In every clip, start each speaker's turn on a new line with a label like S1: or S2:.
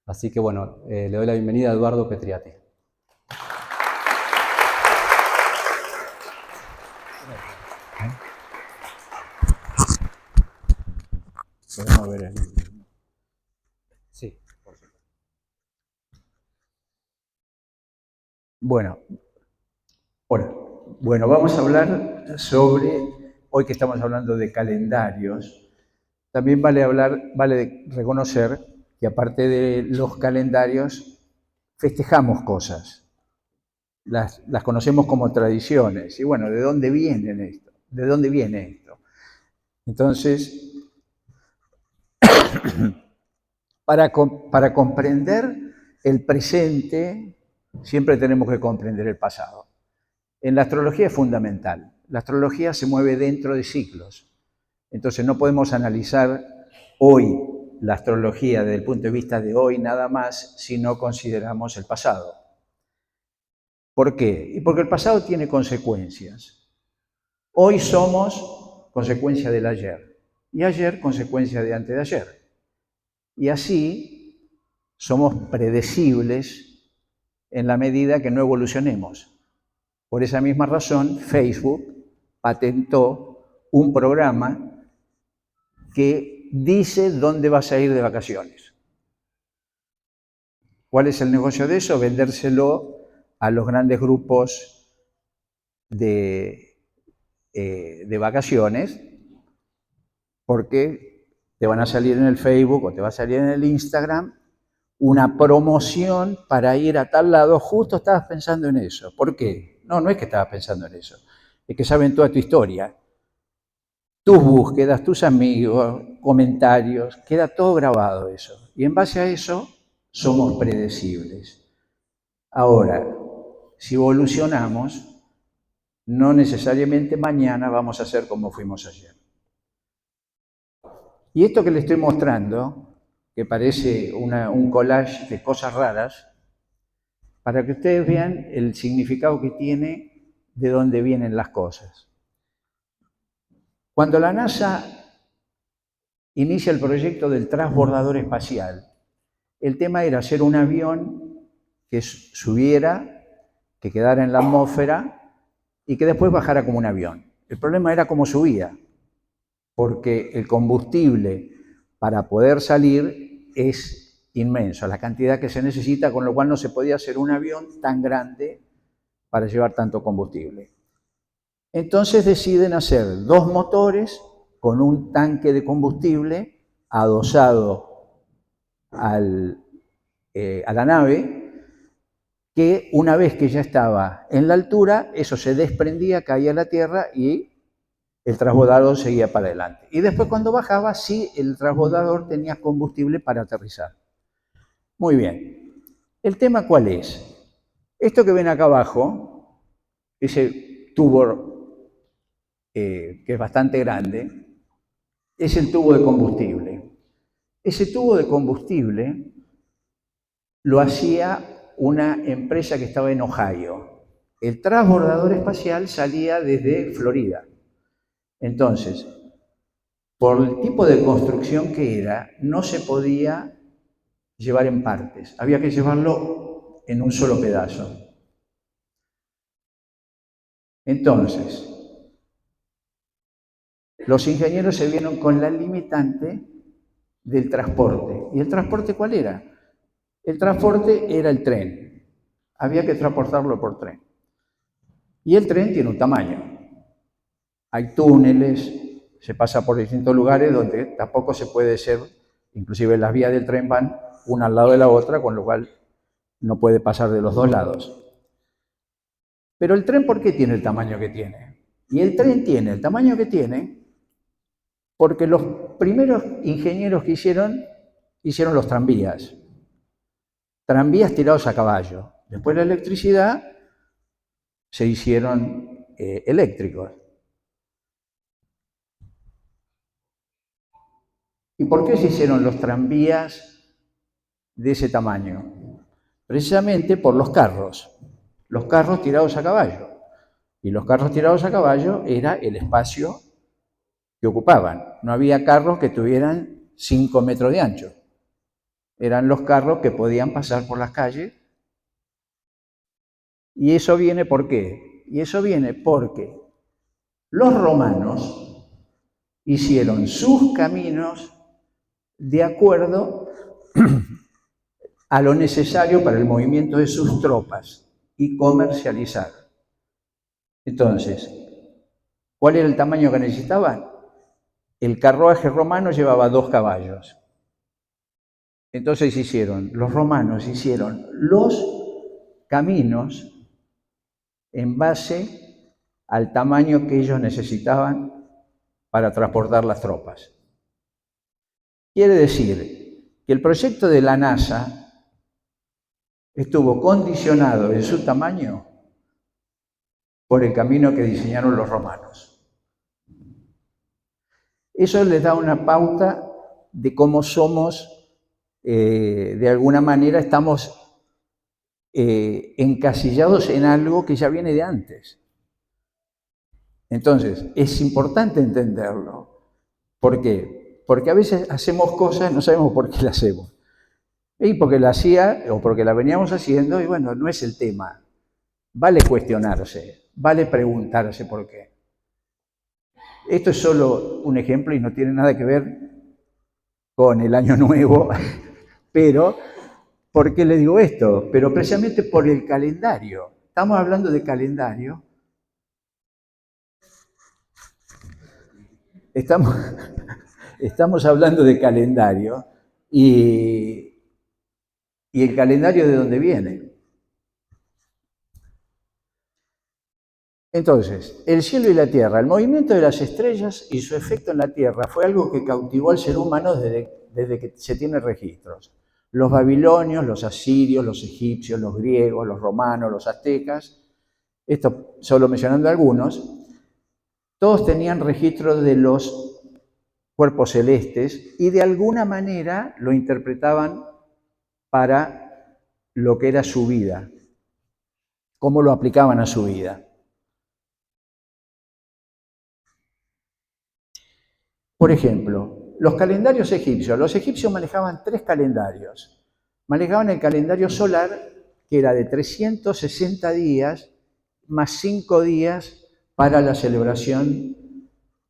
S1: Así que bueno, le doy la bienvenida a Eduardo Petriati.
S2: Podemos ver el...
S1: Sí, por supuesto.
S2: Bueno, hola. Bueno, vamos a hablar sobre, hoy que estamos hablando de calendarios, también vale reconocer que aparte de los calendarios, festejamos cosas, las conocemos como tradiciones. Y bueno, ¿de dónde vienen esto? ¿De dónde viene esto? Entonces, para comprender el presente, siempre tenemos que comprender el pasado. En la astrología es fundamental. La astrología se mueve dentro de ciclos. Entonces no podemos analizar hoy la astrología desde el punto de vista de hoy nada más si no consideramos el pasado. ¿Por qué? Y porque el pasado tiene consecuencias. Hoy somos consecuencia del ayer y ayer consecuencia de antes de ayer. Y así somos predecibles en la medida que no evolucionemos. Por esa misma razón, Facebook patentó un programa que dice dónde vas a ir de vacaciones. ¿Cuál es el negocio de eso? Vendérselo a los grandes grupos de vacaciones, porque te van a salir en el Facebook o te va a salir en el Instagram una promoción para ir a tal lado. Justo estabas pensando en eso. ¿Por qué? No es que estabas pensando en eso. Es que saben toda tu historia. Tus búsquedas, tus amigos, comentarios, queda todo grabado eso. Y en base a eso somos predecibles. Ahora, si evolucionamos, no necesariamente mañana vamos a ser como fuimos ayer. Y esto que les estoy mostrando, que parece un collage de cosas raras, para que ustedes vean el significado que tiene de dónde vienen las cosas. Cuando la NASA inicia el proyecto del transbordador espacial, el tema era hacer un avión que subiera, que quedara en la atmósfera y que después bajara como un avión. El problema era cómo subía, porque el combustible para poder salir es inmenso, la cantidad que se necesita, con lo cual no se podía hacer un avión tan grande para llevar tanto combustible. Entonces deciden hacer dos motores con un tanque de combustible adosado a la nave, que una vez que ya estaba en la altura, eso se desprendía, caía a la tierra y el transbordador seguía para adelante. Y después cuando bajaba, sí, el transbordador tenía combustible para aterrizar. Muy bien. ¿El tema cuál es? Esto que ven acá abajo, ese tubo que es bastante grande, es el tubo de combustible. Ese tubo de combustible lo hacía una empresa que estaba en Ohio. El transbordador espacial salía desde Florida. Entonces, por el tipo de construcción que era, no se podía llevar en partes. Había que llevarlo en un solo pedazo. Entonces, los ingenieros se vieron con la limitante del transporte. ¿Y el transporte cuál era? El transporte era el tren. Había que transportarlo por tren. Y el tren tiene un tamaño. Hay túneles, se pasa por distintos lugares donde tampoco se puede ser, inclusive las vías del tren van una al lado de la otra, con lo cual no puede pasar de los dos lados. Pero el tren, ¿por qué tiene el tamaño que tiene? Y el tren tiene el tamaño que tiene porque los primeros ingenieros que hicieron los tranvías. Tranvías tirados a caballo. Después la electricidad se hicieron eléctricos. ¿Y por qué se hicieron los tranvías de ese tamaño? Precisamente por los carros tirados a caballo. Y los carros tirados a caballo era el espacio que ocupaban. No había carros que tuvieran 5 metros de ancho. eran los carros que podían pasar por las calles. Y eso viene ¿por qué? Y eso viene porque los romanos hicieron sus caminos de acuerdo a lo necesario para el movimiento de sus tropas y comercializar. Entonces, ¿cuál era el tamaño que necesitaban? El carruaje romano llevaba 2 caballos. Entonces los romanos hicieron los caminos en base al tamaño que ellos necesitaban para transportar las tropas. Quiere decir que el proyecto de la NASA estuvo condicionado en su tamaño por el camino que diseñaron los romanos. Eso les da una pauta de cómo somos, de alguna manera estamos encasillados en algo que ya viene de antes. Entonces, es importante entenderlo. ¿Por qué? Porque a veces hacemos cosas, no sabemos por qué las hacemos. Y porque la hacía o porque la veníamos haciendo, y bueno, no es el tema. Vale cuestionarse, vale preguntarse por qué. Esto es solo un ejemplo y no tiene nada que ver con el Año Nuevo, pero ¿por qué le digo esto? Pero precisamente por el calendario. Estamos hablando de calendario. Estamos hablando de calendario y el calendario de dónde viene. Entonces, el cielo y la tierra, el movimiento de las estrellas y su efecto en la tierra fue algo que cautivó al ser humano desde que se tienen registros. Los babilonios, los asirios, los egipcios, los griegos, los romanos, los aztecas, esto solo mencionando algunos, todos tenían registro de los cuerpos celestes y de alguna manera lo interpretaban para lo que era su vida, cómo lo aplicaban a su vida. Por ejemplo, los calendarios egipcios. Los egipcios manejaban 3 calendarios. Manejaban el calendario solar, que era de 360 días, más 5 días para la celebración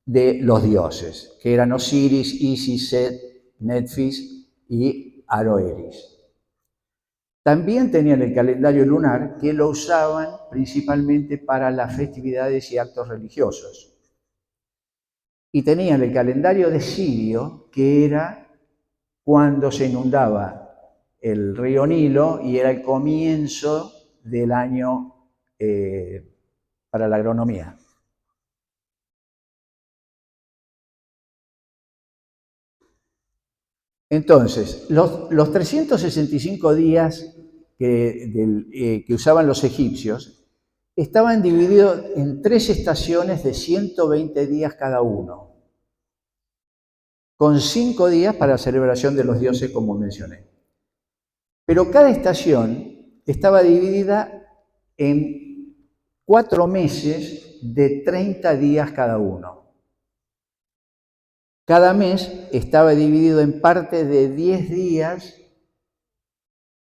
S2: de los dioses, que eran Osiris, Isis, Set, Nephthys y Aroeris. También tenían el calendario lunar, que lo usaban principalmente para las festividades y actos religiosos. Y tenían el calendario de Sirio, que era cuando se inundaba el río Nilo y era el comienzo del año para la agronomía. Entonces, los 365 días que usaban los egipcios estaban divididos en 3 estaciones de 120 días cada uno, con 5 días para la celebración de los dioses, como mencioné. Pero cada estación estaba dividida en 4 meses de 30 días cada uno. Cada mes estaba dividido en parte de 10 días,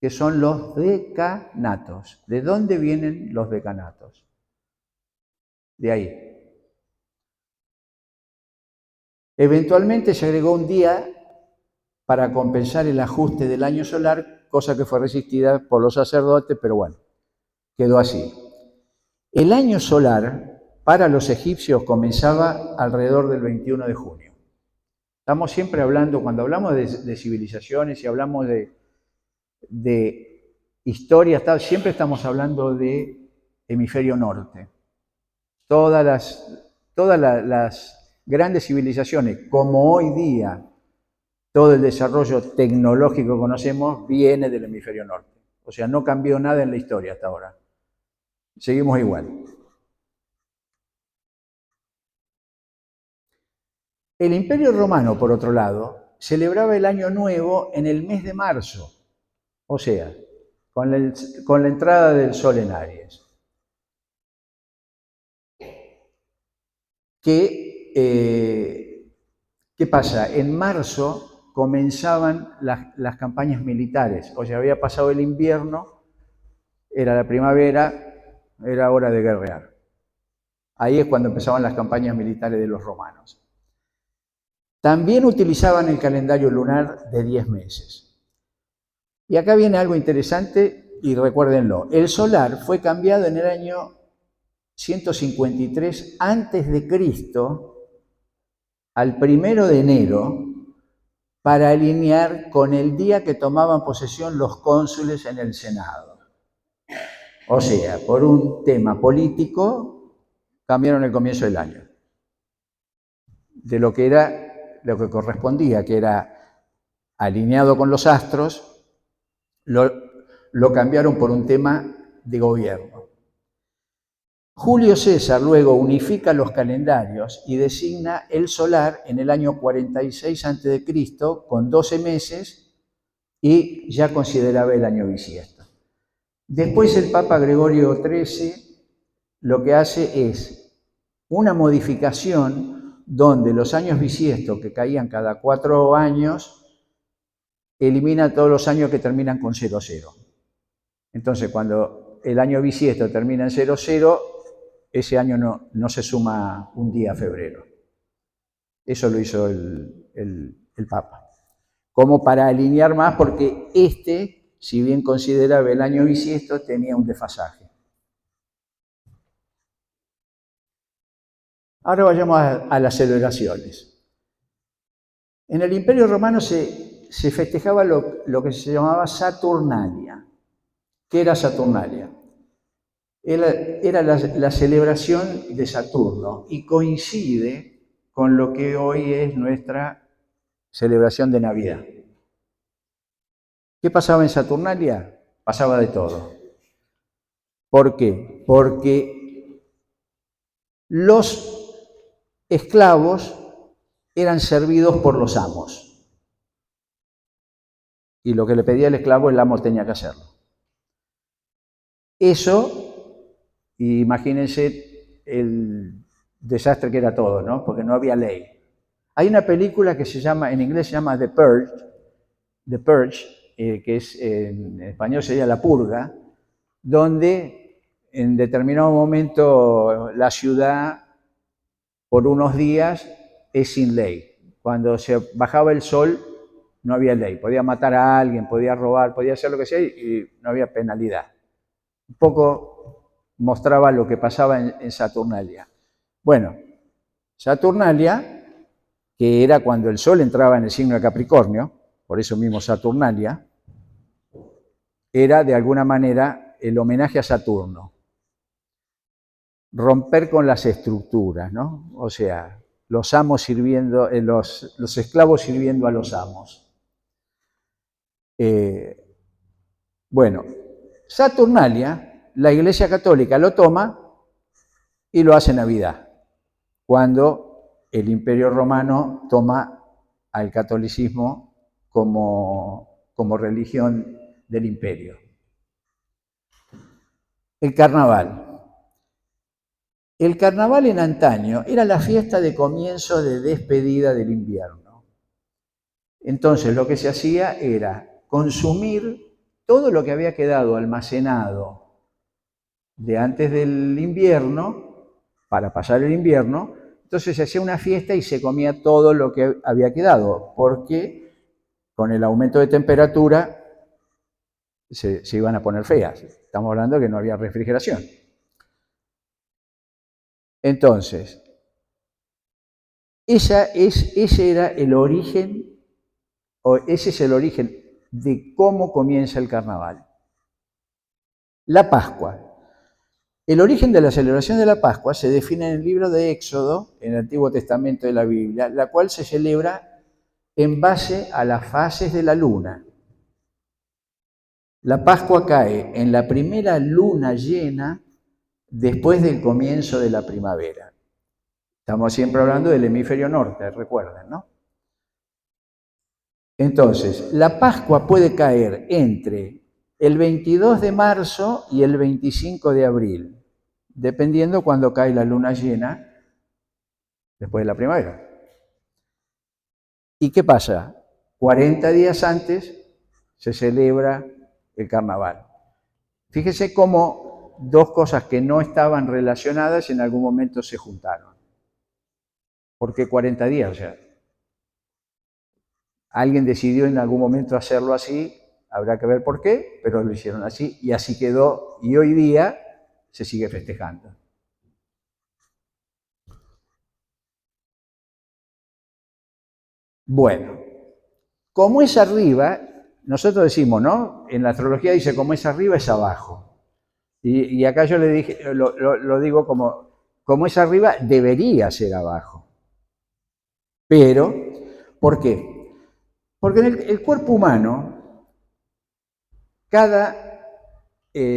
S2: que son los decanatos. ¿De dónde vienen los decanatos? De ahí. Eventualmente se agregó un día para compensar el ajuste del año solar, cosa que fue resistida por los sacerdotes, pero bueno, quedó así. El año solar para los egipcios comenzaba alrededor del 21 de junio. Estamos siempre hablando, cuando hablamos de civilizaciones y hablamos de historia, siempre estamos hablando de hemisferio norte. Todas las grandes civilizaciones, como hoy día todo el desarrollo tecnológico que conocemos, viene del hemisferio norte. O sea, no cambió nada en la historia hasta ahora. Seguimos igual. El Imperio Romano, por otro lado, celebraba el Año Nuevo en el mes de marzo, o sea, con la entrada del Sol en Aries. ¿Qué pasa? En marzo comenzaban las campañas militares. O sea, había pasado el invierno, era la primavera, era hora de guerrear. Ahí es cuando empezaban las campañas militares de los romanos. También utilizaban el calendario lunar de 10 meses. Y acá viene algo interesante y recuérdenlo. El solar fue cambiado en el año 153 a.C. al 1 de enero para alinear con el día que tomaban posesión los cónsules en el Senado. O sea, por un tema político, cambiaron el comienzo del año. De lo que correspondía, que era alineado con los astros, lo cambiaron por un tema de gobierno. Julio César luego unifica los calendarios y designa el solar en el año 46 a.C. con 12 meses y ya consideraba el año bisiesto. Después el Papa Gregorio XIII lo que hace es una modificación donde los años bisiestos que caían cada 4 años elimina todos los años que terminan con 00. Entonces cuando el año bisiesto termina en 00, ese año no se suma un día a febrero. Eso lo hizo el Papa. Como para alinear más, porque si bien consideraba el año bisiesto, tenía un desfasaje. Ahora vayamos a las celebraciones. En el Imperio Romano se festejaba lo que se llamaba Saturnalia. ¿Qué era Saturnalia? Era la celebración de Saturno y coincide con lo que hoy es nuestra celebración de Navidad. ¿Qué pasaba en Saturnalia? Pasaba de todo. ¿Por qué? Porque los esclavos eran servidos por los amos. Y lo que le pedía el esclavo, el amo tenía que hacerlo. Eso, imagínense el desastre que era todo, ¿no? Porque no había ley. Hay una película que en inglés se llama The Purge, que en español sería La Purga, donde en determinado momento la ciudad, por unos días, es sin ley. Cuando se bajaba el sol, no había ley. Podía matar a alguien, podía robar, podía hacer lo que sea y no había penalidad. Un poco mostraba lo que pasaba en Saturnalia. Bueno, Saturnalia, que era cuando el sol entraba en el signo de Capricornio, por eso mismo Saturnalia, era de alguna manera el homenaje a Saturno. Romper con las estructuras, ¿no? O sea, los amos sirviendo, los esclavos sirviendo a los amos. Bueno, Saturnalia, la Iglesia Católica lo toma y lo hace Navidad, cuando el Imperio Romano toma al catolicismo como religión del imperio. El carnaval. El carnaval en antaño era la fiesta de comienzo de despedida del invierno. Entonces lo que se hacía era consumir todo lo que había quedado almacenado de antes del invierno, para pasar el invierno. Entonces se hacía una fiesta y se comía todo lo que había quedado, porque con el aumento de temperatura se iban a poner feas. Estamos hablando de que no había refrigeración. Entonces, ese era el origen, o ese es el origen de cómo comienza el carnaval. La Pascua. El origen de la celebración de la Pascua se define en el libro de Éxodo, en el Antiguo Testamento de la Biblia, la cual se celebra en base a las fases de la luna. La Pascua cae en la primera luna llena después del comienzo de la primavera. Estamos siempre hablando del hemisferio norte, recuerden, ¿no? Entonces, la Pascua puede caer entre el 22 de marzo y el 25 de abril, dependiendo cuando cae la luna llena después de la primavera. ¿Y qué pasa? 40 días antes se celebra el carnaval. Fíjese cómo dos cosas que no estaban relacionadas en algún momento se juntaron. ¿Por qué 40 días? O sea, alguien decidió en algún momento hacerlo así, habrá que ver por qué, pero lo hicieron así y así quedó y hoy día se sigue festejando. Bueno, como es arriba, nosotros decimos, ¿no? En la astrología dice, como es arriba es abajo. Y acá yo le dije, lo digo como es arriba, debería ser abajo. Pero, ¿por qué? Porque en el cuerpo humano, cada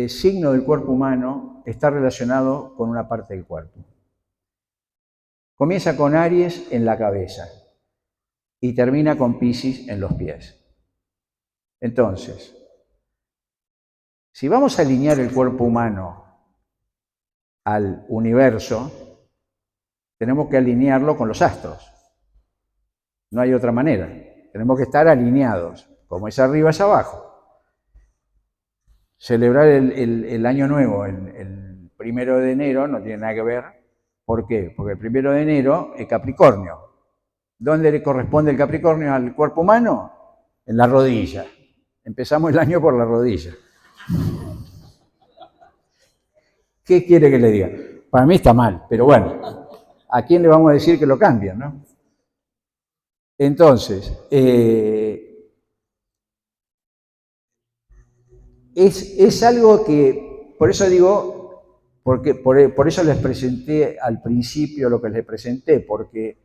S2: signo del cuerpo humano está relacionado con una parte del cuerpo. Comienza con Aries en la cabeza y termina con Piscis en los pies. Entonces, si vamos a alinear el cuerpo humano al universo, tenemos que alinearlo con los astros. No hay otra manera. Tenemos que estar alineados. Como es arriba, es abajo. Celebrar el año nuevo el 1 de enero no tiene nada que ver. ¿Por qué? Porque el 1 de enero es Capricornio. ¿Dónde le corresponde el Capricornio al cuerpo humano? En la rodilla. Empezamos el año por la rodilla. ¿Qué quiere que le diga? Para mí está mal, pero bueno, ¿a quién le vamos a decir que lo cambien, no? Entonces, es algo que, por eso digo, porque por eso les presenté al principio lo que les presenté, porque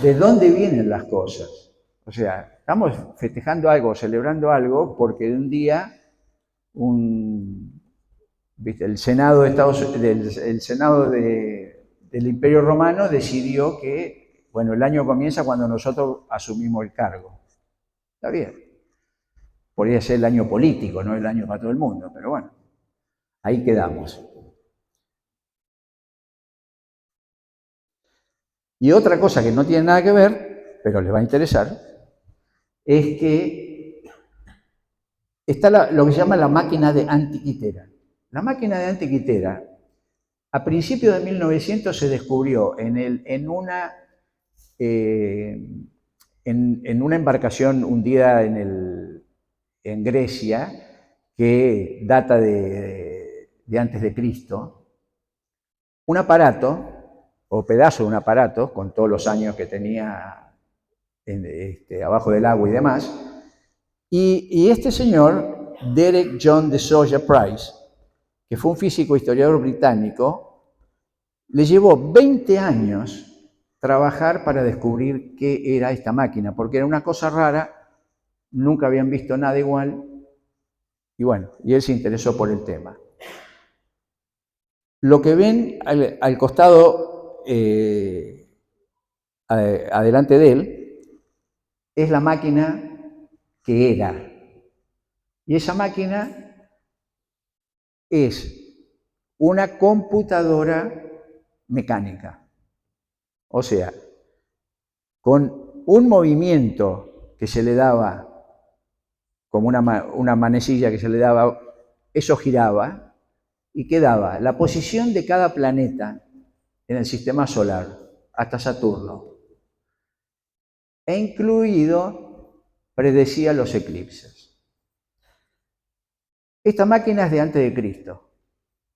S2: ¿de dónde vienen las cosas? O sea, estamos festejando algo, celebrando algo, porque de un día el Senado del Imperio Romano decidió que, bueno, el año comienza cuando nosotros asumimos el cargo. Está bien. Podría ser el año político, no el año para todo el mundo, pero bueno, ahí quedamos. Y otra cosa que no tiene nada que ver, pero les va a interesar, es que está lo que se llama la máquina de Antiquitera. La máquina de Antiquitera, a principios de 1900 se descubrió en una embarcación hundida en Grecia, que data de antes de Cristo, un aparato, o pedazo de un aparato, con todos los años que tenía abajo del agua y demás, y este señor, Derek John de Soja Price, que fue un físico historiador británico, le llevó 20 años trabajar para descubrir qué era esta máquina, porque era una cosa rara, nunca habían visto nada igual, y bueno, y él se interesó por el tema. Lo que ven al costado, adelante de él, es la máquina que era. Y esa máquina es una computadora mecánica. O sea, con un movimiento que se le daba, como una manecilla que se le daba, eso giraba y quedaba la posición de cada planeta en el sistema solar, hasta Saturno. E incluido predecía los eclipses. Esta máquina es de antes de Cristo.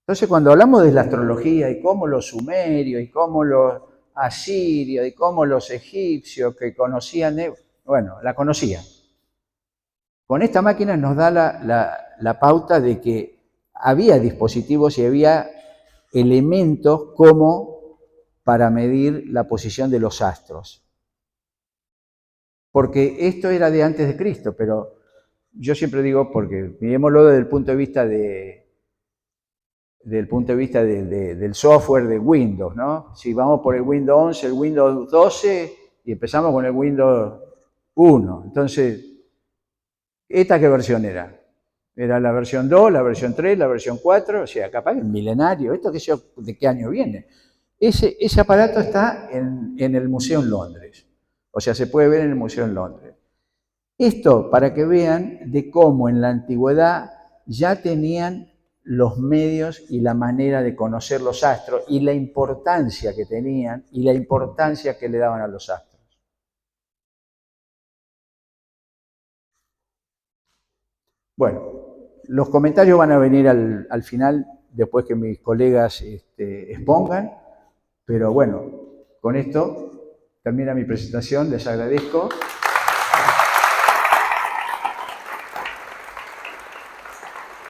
S2: Entonces, cuando hablamos de la astrología y cómo los sumerios y cómo los asirios y cómo los egipcios que conocían, bueno, la conocían. Con esta máquina nos da la pauta de que había dispositivos y había elementos como para medir la posición de los astros. Porque esto era de antes de Cristo, pero yo siempre digo, porque miremoslo desde el punto de vista del software de Windows, ¿no? Si vamos por el Windows 11, el Windows 12 y empezamos con el Windows 1. Entonces, ¿esta qué versión era? Era la versión 2, la versión 3, la versión 4, o sea, capaz el milenario, ¿esto de qué año viene? Ese aparato está en el Museo en Londres, o sea, se puede ver en el Museo en Londres. Esto para que vean de cómo en la antigüedad ya tenían los medios y la manera de conocer los astros y la importancia que tenían y la importancia que le daban a los astros. Bueno, los comentarios van a venir al final, después que mis colegas expongan, pero bueno, con esto termina mi presentación, les agradezco.